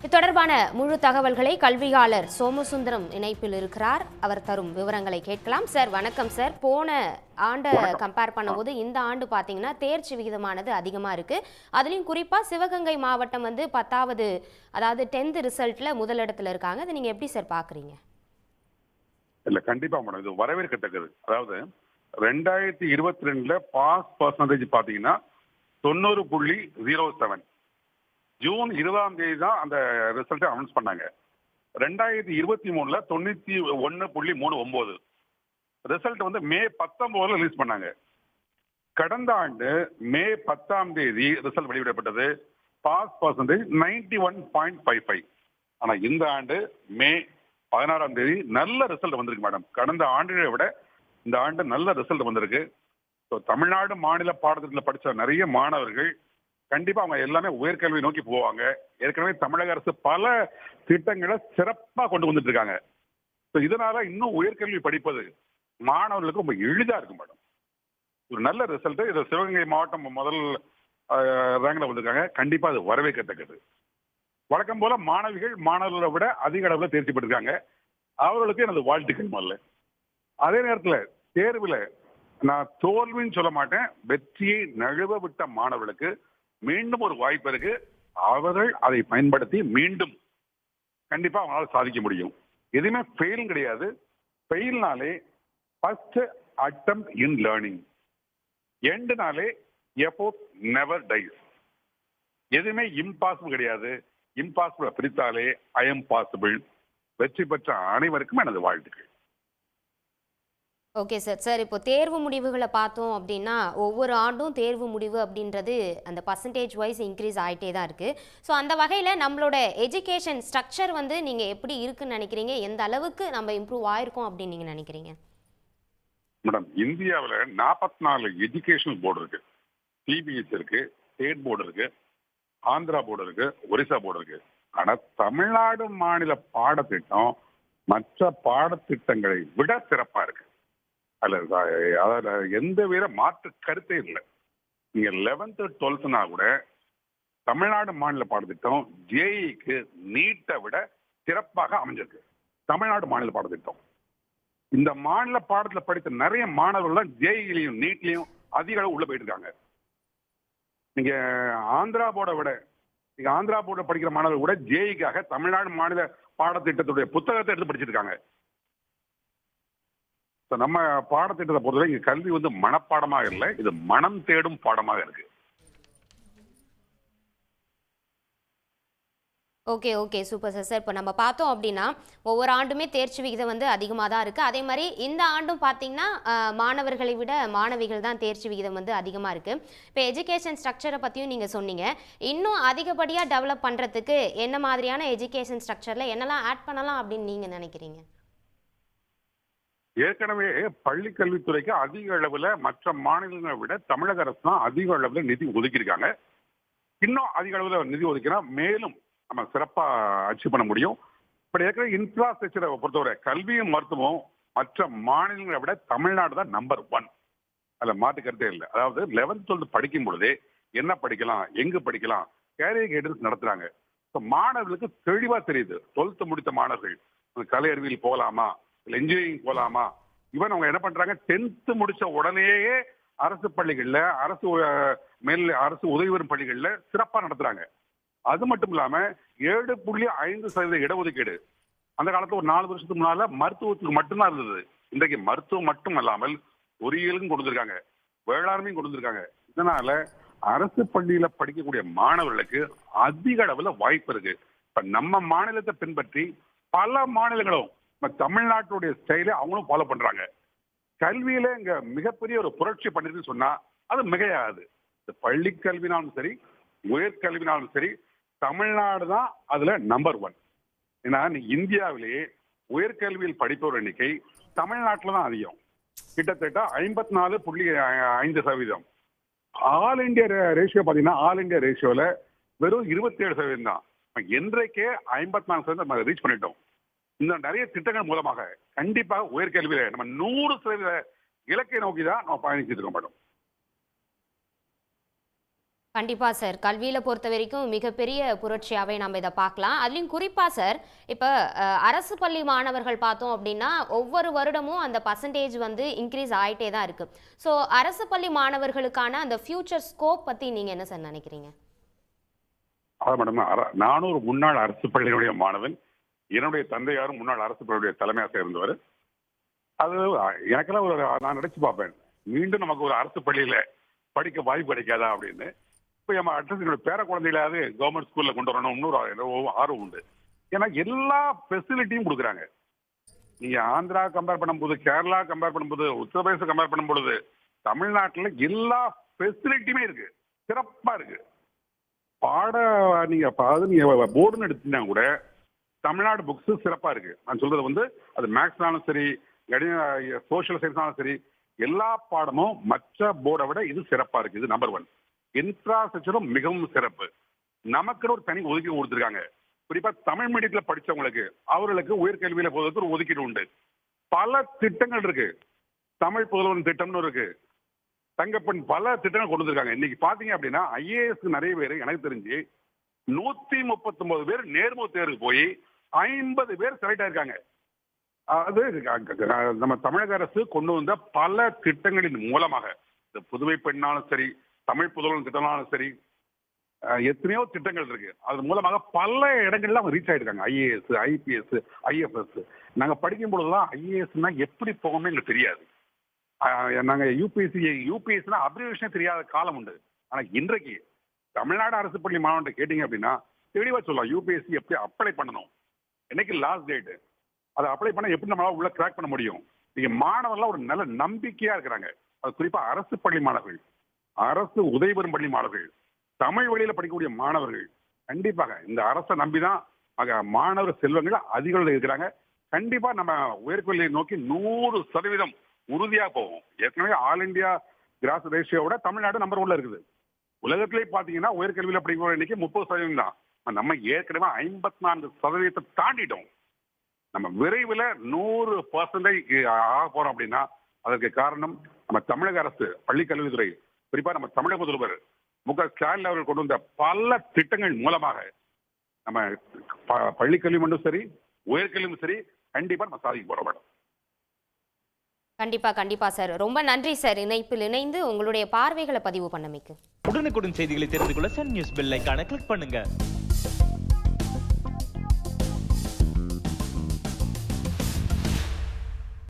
இது தொடர்பான முழு தகவல்களை கல்வியாளர் சோமசுந்தரம் இணைப்பில் இருக்கிறார். அவர் தரும் விவரங்களை கேட்கலாம். சார் வணக்கம் சார். போன ஆண்டை கம்பேர் பண்ணும்போது இந்த ஆண்டு பார்த்தீங்கன்னா தேர்ச்சி விகிதமானது அதிகமாக இருக்கு. அதுலேயும் குறிப்பாக சிவகங்கை மாவட்டம் 10வது அதாவது 10th ரிசல்ட்ல முதலிடத்துல இருக்காங்க. இதை நீங்க எப்படி சார் பார்க்குறீங்க? இல்ல கண்டிப்பா மேடம், இது வரவேற்கத்தக்கது. அதாவது 2022ல பாஸ் பர்சன்டேஜ் பாத்தீங்கன்னா 90.07. ஜூன் 20ஆம் தேதி தான் அந்த ரிசல்ட்டை அனௌன்ஸ் பண்ணாங்க. 2023ல 91.39 ரிசல்ட் மே 19 ரிலீஸ் பண்ணாங்க. கடந்த ஆண்டு மே 10ஆம் தேதி ரிசல்ட் வெளியிடப்பட்டது. Pass percentage 91.55. ஆனா இந்த ஆண்டு மே 16ஆம் தேதி நல்ல ரிசல்ட் வந்திருக்கு மேடம். கடந்த ஆண்டுகளை விட இந்த ஆண்டு நல்ல ரிசல்ட் வந்திருக்கு. தமிழ்நாடு மாநில பாடத்திட்டத்தில் படிச்ச நிறைய மாணவர்கள் கண்டிப்பா அவங்க எல்லாமே உயர்கல்வி நோக்கி போவாங்க. ஏற்கனவே தமிழக அரசு பல திட்டங்களை சிறப்பா கொண்டு வந்துட்டு இருக்காங்க. இதனால இன்னும் உயர்கல்வி படிப்பது மாணவர்களுக்கு ரொம்ப எளிதா இருக்கும் மேடம். ஒரு நல்ல ரிசல்ட். இது சிவகங்கை மாவட்டம் முதல் ரேங்க்ல வந்திருக்காங்க. கண்டிப்பா அது வரவேற்கத்தக்கது. வழக்கம் போல மாணவர்களை விட அதிக அளவுல தேர்ச்சி பெற்றிருக்காங்க. அவர்களுக்கு எனது வாழ்த்துக்கள் முதல்ல. அதே நேரத்தில் தேர்வுல நான் தோல்வின்னு சொல்ல மாட்டேன். வெற்றியை நழுவ விட்ட மாணவர்களுக்கு மீண்டும் ஒரு வாய்ப்பு இருக்கு. அவர்கள் அதை பயன்படுத்தி மீண்டும் கண்டிப்பா அவங்களால சாதிக்க முடியும். எதுவுமே ஃபெயில் கிடையாது. ஃபெயில்னாலே ஃபர்ஸ்ட் அட்டெம்ப்ட் இன் லேர்னிங், எண்ட்னாலே எஃபோர்ட் நெவர் டைஸ். எதுவுமே இம்பாசிபிள் கிடையாது. இம்பாசிபிள் பிரித்தாலே ஐ எம் பாசிபிள். வெற்றி பெற்ற அனைவருக்கும் எனது வாழ்த்துக்கள். Okay sir. சார் இப்போ தேர்வு முடிவுகளை பார்த்தோம் அப்படின்னா ஒவ்வொரு ஆண்டும் தேர்வு முடிவு அப்படின்றது அந்த பர்சன்டேஜ் வைஸ் இன்க்ரீஸ் ஆகிட்டே தான் இருக்குது. ஸோ அந்த வகையில் நம்மளோட எஜுகேஷன் ஸ்ட்ரக்சர் நீங்கள் எப்படி இருக்குன்னு நினைக்கிறீங்க? எந்த அளவுக்கு நம்ம இம்ப்ரூவ் ஆயிருக்கோம் அப்படின்னு நீங்கள் நினைக்கிறீங்க? மேடம், இந்தியாவில் 44 எஜுகேஷனல் போர்டு இருக்கு. சிபிஎஸ்சி இருக்கு, ஸ்டேட் போர்டு இருக்கு, ஆந்திரா போர்டு இருக்கு, ஒரிசா போர்டு இருக்கு. ஆனால் தமிழ்நாடு மாநில பாடத்திட்டம் மற்ற பாடத்திட்டங்களை விட சிறப்பாக இருக்கு. அதுல எந்த வித மாற்று கருத்தே இல்லை. நீங்க 11th 12th கூட தமிழ்நாடு மாநில பாடத்திட்டம் ஜேஇக்கு நீட்டை விட சிறப்பாக அமைஞ்சிருக்கு. தமிழ்நாடு மாநில பாடத்திட்டம் இந்த மாநில பாடத்துல படித்த நிறைய மாணவர்கள் ஜேஇலையும் நீட்லையும் அதிக அளவு உள்ள போயிட்டு இருக்காங்க. நீங்க ஆந்திரா போர்டை விட ஆந்திரா போர்டை படிக்கிற மாணவர்கள் கூட ஜேஇக்காக தமிழ்நாடு மாநில பாடத்திட்டத்துடைய புத்தகத்தை எடுத்து படிச்சிருக்காங்க. நம்ம பாடத்திட்டத்தை பொறுத்தவரை இங்க கல்வி மனப்பாடமாக இல்லை, இது மனம் தேடும் பாடமாக இருக்கு. Okay super sir. இப்போ நம்ம பார்த்தோம் அப்படின்னா ஒவ்வொரு ஆண்டுமே தேர்ச்சி விகிதம் அதிகமாக தான் இருக்குது. அதே மாதிரி இந்த ஆண்டும் பார்த்தீங்கன்னா மாணவர்களை விட மாணவிகள் தான் தேர்ச்சி விகிதம் அதிகமாக இருக்குது. இப்போ எஜுகேஷன் ஸ்ட்ரக்சரை பற்றியும் நீங்கள் சொன்னீங்க. இன்னும் அதிகப்படியாக டெவலப் பண்ணுறதுக்கு என்ன மாதிரியான எஜுகேஷன் ஸ்ட்ரக்சரில் என்னெல்லாம் ஆட் பண்ணலாம் அப்படின்னு நீங்கள் நினைக்கிறீங்க? ஏற்கனவே பள்ளி கல்வித்துறைக்கு அதிக அளவுல மற்ற மாநிலங்களை விட தமிழக அரசு தான் அதிக அளவுல நிதி ஒதுக்கியிருக்காங்க. இன்னும் அதிக அளவுல நிதி ஒதுக்கினா மேலும் நம்ம சிறப்பா அச்சீவ் பண்ண முடியும். இப்படி இருக்கிற இன்ஃப்ராஸ்ட்ரக்சரை பொறுத்தவரை கல்வியும் மருத்துவம் மற்ற மாநிலங்களை விட தமிழ்நாடு தான் நம்பர் 1. அதுல மாற்று கருத்தே இல்லை. அதாவது 11th 12th படிக்கும் பொழுதே என்ன படிக்கலாம், எங்கு படிக்கலாம், கேரியர் கைடன்ஸ் நடத்துறாங்க. மாணவர்களுக்கு தெளிவா தெரியுது. 12th முடித்த மாணவர்கள் கலை அறிவியல் போகலாமா, இன்ஜினியரிங் போலாமா, இவன் அவங்க என்ன பண்றாங்க, 10th முடிச்ச உடனேயே அரசு பள்ளிகள்ல அரசு உதவி பெறும் பள்ளிகள்ல சிறப்பா நடத்துறாங்க. அது மட்டும் இல்லாம 7.5% இடஒதுக்கீடு. அந்த காலத்துல ஒரு 4 வருஷத்துக்கு முன்னால மருத்துவத்துக்கு மட்டும்தான் இருந்தது. இன்றைக்கு மருத்துவம் மட்டும் இல்லாமல் பொறியியலும் கொண்டு வந்திருக்காங்க, வேளாண்மையும் கொண்டு வந்திருக்காங்க. இதனால அரசு பள்ளியில படிக்கக்கூடிய மாணவர்களுக்கு அதிக அளவுல வாய்ப்பு இருக்கு. இப்ப நம்ம மாநிலத்தை பின்பற்றி பல மாநிலங்களும் தமிழ்நாட்டுடைய ஸ்டைல அவங்களும் ஃபாலோ பண்றாங்க. கல்வியில இங்க மிகப்பெரிய ஒரு புரட்சி பண்ணிருக்குன்னு சொன்னா அது மிகையாது. பள்ளி கல்வினாலும் சரி, உயர்கல்வினாலும் சரி, தமிழ்நாடு தான் அதுல நம்பர் 1. ஏன்னா இந்தியாவிலேயே உயர்கல்வியில் படிப்பவர் எண்ணிக்கை தமிழ்நாட்டில் தான் அதிகம். கிட்டத்தட்ட 54.5%. ஆல் இண்டியா ரேஷியோ பாத்தீங்கன்னா ஆல் இண்டியா ரேஷியோல வெறும் 27% தான். என்றைக்கே 54% ரீச் பண்ணிட்டோம். இந்த நிறைய திட்டங்கள் மூலமாக கண்டிப்பாக உயர்கல்வியில நம்ம 100% இலக்கை நோக்கி தான் நம்ம பயணிச்சுட்டு இருக்கோம் மேடம். கண்டிப்பா சார். கல்வியில பொறுத்த வரைக்கும் மிகப்பெரிய புரட்சியாவே நம்ம இத பார்க்கலாம். அதுலயும் குறிப்பா சார், இப்ப அரசு பள்ளி மாணவர்கள் பார்த்தோம் அப்டின்னா, ஒவ்வொரு வருடமும் அந்த பெர்சன்டேஜ் வந்து இன்கிரீஸ் ஆயிட்டே தான் இருக்கு. ஸோ அரசு பள்ளி மாணவர்களுக்கான அந்த ஃபியூச்சர் ஸ்கோப் பத்தி நீங்க என்ன சார் நினைக்கிறீங்க? அதான் மேடம், நானும் ஒரு முன்னாள் அரசு பள்ளியினுடைய மாணவன். என்னுடைய தந்தையாரும் முன்னாள் அரசு பள்ளியுடைய தலைமை ஆசிரியர் இருந்தவர். அது எனக்கெல்லாம் நான் நினைச்சு பார்ப்பேன், மீண்டும் நமக்கு ஒரு அரசு பள்ளியில படிக்க வாய்ப்பு கிடைக்காதா அப்படின்னு. இப்போ நம்ம அட்லீஸ்ட் என்னோட பேர குழந்தைகளாவது கவர்மெண்ட் ஸ்கூல்ல கொண்டு வரணும் இன்னொரு ஆர்வம் உண்டு. ஏன்னா எல்லா ஃபெசிலிட்டியும் கொடுக்குறாங்க. நீங்க ஆந்திரா கம்பேர் பண்ணும்போது, கேரளா கம்பேர் பண்ணும்போது, உத்தரப்பிரதேச கம்பேர் பண்ணும்பொழுது, தமிழ்நாட்டில் எல்லா ஃபெசிலிட்டியுமே இருக்கு, சிறப்பா இருக்கு. பாட நீங்க போர்டுன்னு எடுத்தீங்கன்னா கூட தமிழ்நாடு புக்ஸ் சிறப்பா இருக்கு. நான் சொல்றது வந்து அது மேக்ஸ்னாலும் சரி, சோசியல் சயின்ஸ்னாலும் சரி, எல்லா பாடமும் மற்ற போர்டை விட இது சிறப்பா இருக்கு. இது நம்பர் 1. இன்ஃப்ராஸ்ட்ரக்சரும் மிகவும் சிறப்பு. நமக்குன்னு ஒரு தனி ஒதுக்கீடு கொடுத்துருக்காங்க. குறிப்பா தமிழ் மீடியத்துல படிச்சவங்களுக்கு அவர்களுக்கு உயர்கல்வியில போவதற்கு ஒரு ஒதுக்கீடு உண்டு. பல திட்டங்கள் இருக்கு. தமிழ் புதல்வன் திட்டம்னு இருக்கு, தங்கப்பெண், பல திட்டங்கள் கொண்டு வந்திருக்காங்க. இன்னைக்கு பாத்தீங்க அப்படின்னா ஐஏஎஸ் நிறைய பேர், எனக்கு தெரிஞ்சு 139 பேர் நேர்முக தேர்வுக்கு போய் 50 பேர் செலக்ட் ஆயிருக்காங்க. அது நம்ம தமிழக அரசு கொண்டு வந்த பல திட்டங்களின் மூலமாக, இந்த புதுவை பெண்ணாலும் சரி, தமிழ் புதல்வன் திட்டம்னாலும் சரி, எத்தனையோ திட்டங்கள் இருக்கு. அது மூலமாக பல இடங்கள்ல அவங்க ரீச் ஆயிருக்காங்க. IAS, IPS, IFS. நாங்க படிக்கும் பொழுதுதான் ஐஏஎஸ்னா எப்படி போகணும்னு எங்களுக்கு தெரியாது. நாங்க யூபிஎஸ்னா அப்ரிவேஷனே தெரியாத காலம் உண்டு. ஆனா இன்றைக்கு தமிழ்நாடு அரசு பள்ளி மாணவன் கேட்டீங்க அப்படின்னா தெளிவா சொல்லலாம் யூபிஎஸ்சி எப்படி அப்ளை பண்ணணும், என்னைக்கு லாஸ்ட் டேட், அதை அப்ளை பண்ண எப்படி நம்மளால உள்ள கிராக் பண்ண முடியும். நீங்க மாணவர்கள்லாம் ஒரு நல்ல நம்பிக்கையா இருக்கிறாங்க. அது குறிப்பா அரசு பள்ளி மாணவர்கள், அரசு உதவி பெறும் பள்ளி மாணவர்கள், தமிழ் வழியில படிக்கக்கூடிய மாணவர்கள் கண்டிப்பாக இந்த அரசை நம்பிதான் மாணவர் செல்வங்கள் அதிக அளவில் இருக்கிறாங்க. கண்டிப்பா நம்ம உயர்கல்வியை நோக்கி 100% உறுதியா போகும். ஏற்கனவே ஆல் இந்தியா கிராஸ் ரேஷியோட தமிழ்நாடு நம்பர் 1ல இருக்குது. உலகத்திலே பாத்தீங்கன்னா உயர்கல்வியில படிக்கிற எண்ணிக்கை 30% தான். நம்ம ஏற்கனவே 54% தாண்டிட்டோம். நம்ம விரைவில் 100% ஆக போறோம் அப்படின்னா அதற்கு காரணம் நம்ம தமிழக அரசு பள்ளி கல்வித்துறை, குறிப்பா நம்ம தமிழக முதல்வர் மு.க.ஸ்டாலின் அவர்கள் கொண்டு வந்த பல திட்டங்கள் மூலமாக நம்ம பள்ளி கல்வி மட்டும் சரி, உயர்கல்வியும் சரி, கண்டிப்பா நம்ம சாதிக்க போறோம் மேடம். கண்டிப்பா, கண்டிப்பா சார். ரொம்ப நன்றி சார், இணைப்பில் இணைந்து உங்களுடைய பார்வைகளை பதிவு பண்ணமைக்கு. உடனுக்குடன் செய்திகளை தெரிந்து கொள்ள சன் நியூஸ் பெல் ஐகானை கிளிக் பண்ணுங்க.